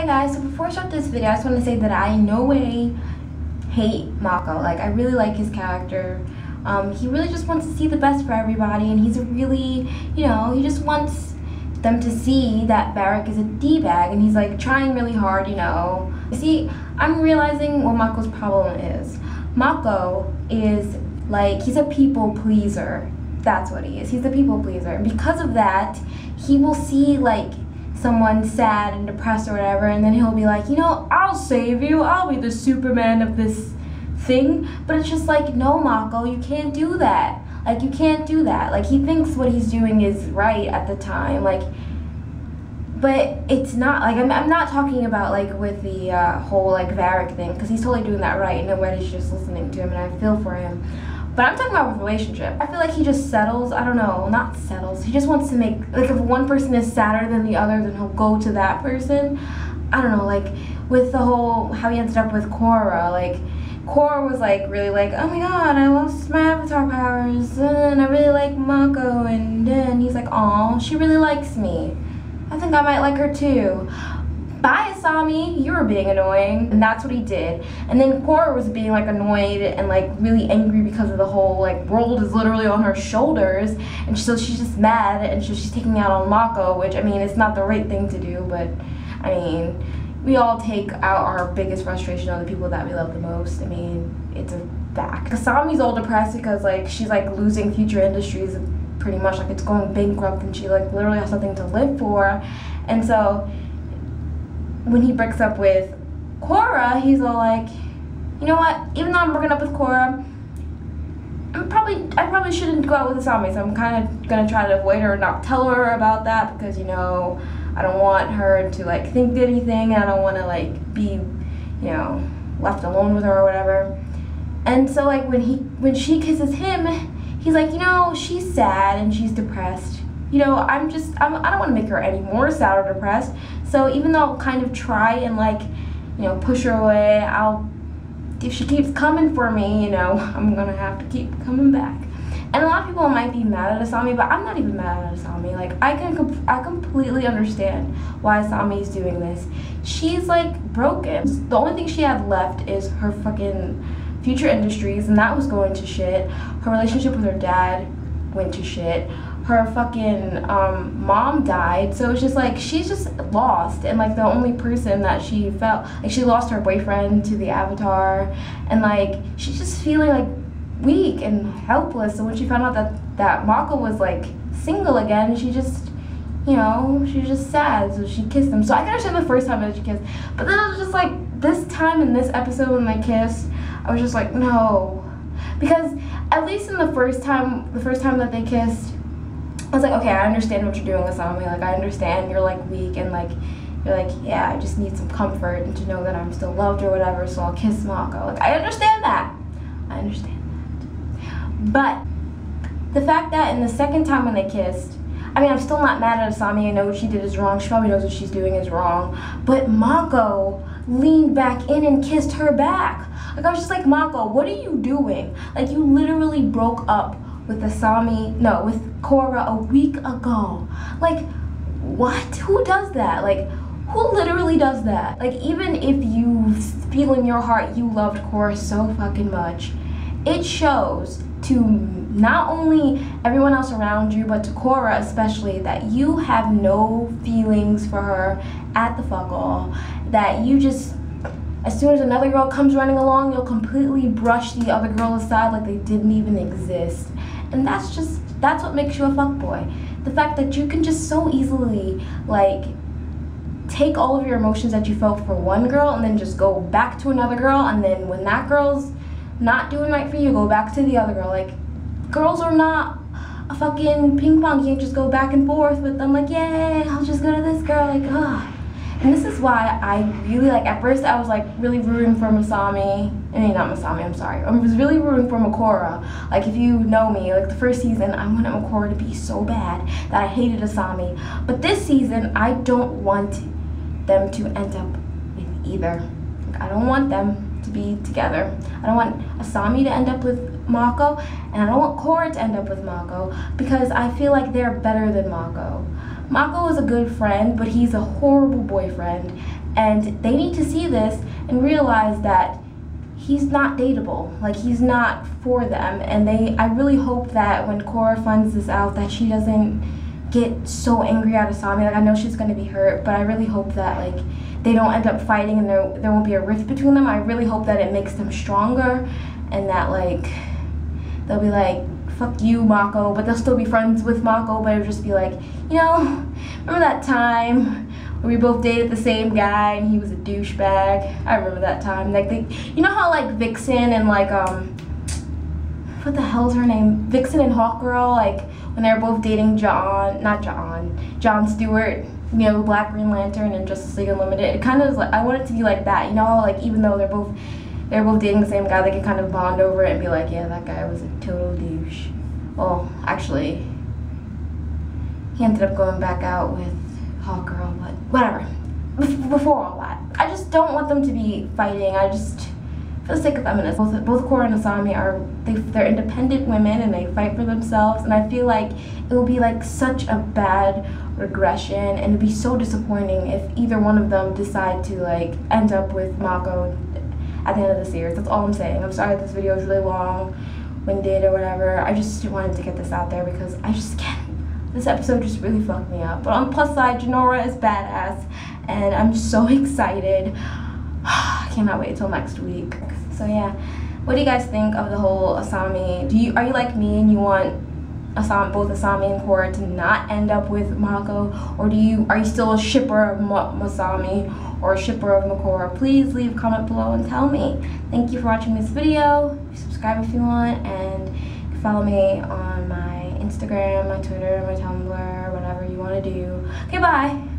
Hi guys, so before I start this video, I just want to say that I in no way hate Mako. Like, I really like his character. He really just wants to see the best for everybody, and he's a really, he just wants them to see that Varric is a D-bag, and he's like trying really hard, See, I'm realizing what Mako's problem is. Mako is like, he's a people pleaser. That's what he is. He's a people pleaser. And because of that, he will see like someone sad and depressed or whatever, and then he'll be like, I'll save you. I'll be the Superman of this thing. But it's just like, no, Mako, you can't do that. Like, you can't do that. Like, he thinks what he's doing is right at the time. Like, but it's not. Like, I'm not talking about like with the whole like Varric thing, because he's totally doing that right and nobody's just listening to him, and I feel for him. But I'm talking about with relationship. I feel like he just settles. I don't know, not settles. He just wants to make, like, if one person is sadder than the other, then he'll go to that person. I don't know, like with the whole, how he ended up with Korra. Like, Korra was like really like, oh my god, I lost my avatar powers, and I really like Mako, and then he's like, aw, she really likes me. I think I might like her too. Bye, Asami, you were being annoying. And that's what he did. And then Korra was being like annoyed and like really angry because of the whole like world is literally on her shoulders, and so she's just mad, and so she's taking out on Mako, which, I mean, it's not the right thing to do, but I mean, we all take out our biggest frustration on the people that we love the most. I mean, it's a fact. Asami's all depressed because like she's like losing Future Industries pretty much, like it's going bankrupt, and she like literally has nothing to live for. And so when he breaks up with Korra, he's all like, you know what, even though I'm breaking up with Korra, I probably shouldn't go out with Asami, so I'm kind of gonna try to avoid her and not tell her about that, because I don't want her to like think anything, and I don't want to like be left alone with her or whatever. And so like when she kisses him, he's like, she's sad and she's depressed. I don't want to make her any more sad or depressed. So even though I'll kind of try and like, push her away, if she keeps coming for me, I'm gonna have to keep coming back. And a lot of people might be mad at Asami, but I'm not even mad at Asami. Like, I completely understand why Asami is doing this. She's like broken. The only thing she had left is her fucking Future Industries, and that was going to shit. Her relationship with her dad went to shit. Her fucking mom died, so it's just like she's just lost, and like the only person that she felt like, she lost her boyfriend to the Avatar, and like she's just feeling like weak and helpless. So when she found out that Mako was like single again, she just she was just sad, so she kissed him. So I can understand the first time that she kissed, but then it was just like this time in this episode when they kissed, I was just like, no, because at least in the first time that they kissed, I was like, okay, I understand what you're doing, Asami. Like, I understand you're like weak, and like you're like, yeah, I just need some comfort and to know that I'm still loved or whatever, so I'll kiss Mako. Like, I understand that. But the fact that in the second time when they kissed, I mean, I'm still not mad at Asami. I know what she did is wrong. She probably knows what she's doing is wrong. But Mako leaned back in and kissed her back. Like, I was just like, Mako, what are you doing? Like, you literally broke up with with Korra a week ago. Like, what? Who does that? Like, who literally does that? Like, even if you feel in your heart you loved Korra so fucking much, it shows to not only everyone else around you, but to Korra especially, that you have no feelings for her at the fuck all. That you just, as soon as another girl comes running along, you'll completely brush the other girl aside like they didn't even exist. And that's what makes you a fuckboy. The fact that you can just so easily like take all of your emotions that you felt for one girl and then just go back to another girl, and then when that girl's not doing right for you, go back to the other girl. Like, girls are not a fucking ping pong. You can't just go back and forth with them like, yay, I'll just go to this girl. Like, ugh. And this is why I really, like, at first I was like really rooting for Masami. I mean, not Masami, I'm sorry. I was really rooting for Makora. Like, if you know me, like the first season, I wanted Makora to be so bad that I hated Asami. But this season, I don't want them to end up with either. Like, I don't want them to be together. I don't want Asami to end up with Mako, and I don't want Korra to end up with Mako, because I feel like they're better than Mako. Mako is a good friend, but he's a horrible boyfriend, and they need to see this and realize that he's not dateable. Like, he's not for them. And I really hope that when Korra finds this out, that she doesn't get so angry at Asami. Like, I know she's gonna be hurt, but I really hope that, like, they don't end up fighting and there won't be a rift between them. I really hope that it makes them stronger, and that, like, they'll be like, fuck you, Mako, but they'll still be friends with Mako, but it'll just be like, you know, remember that time where we both dated the same guy and he was a douchebag? I remember that time. Like, you know how, like, Vixen and, like, what the hell's her name? Vixen and Hawkgirl, like, when they were both dating John Stewart, you know, Black Green Lantern and Justice League Unlimited. It kind of is like, I want it to be like that, you know, like, even though they're both dating the same guy, they can kind of bond over it and be like, yeah, that guy was a total douche. Well, actually, he ended up going back out with Hawkgirl, but whatever. Before all that, I just don't want them to be fighting. I just, for the sake of feminism, both Korra and Asami they're independent women and they fight for themselves, and I feel like it will be like such a bad regression, and it'd be so disappointing if either one of them decide to, like, end up with Mako at the end of the series. That's all I'm saying. I'm sorry this video is really long, winded or whatever. I just wanted to get this out there because I just can't. This episode just really fucked me up. But on the plus side, Jinora is badass, and I'm so excited. I cannot wait till next week. So yeah, what do you guys think of the whole Asami? Are you like me and you want both Asami and Korra to not end up with Mako, or are you still a shipper of Masami or a shipper of Makora? Please leave a comment below and tell me. Thank you for watching this video. Subscribe if you want, and you can follow me on my Instagram, my Twitter, my Tumblr, whatever you want to do. Okay, bye.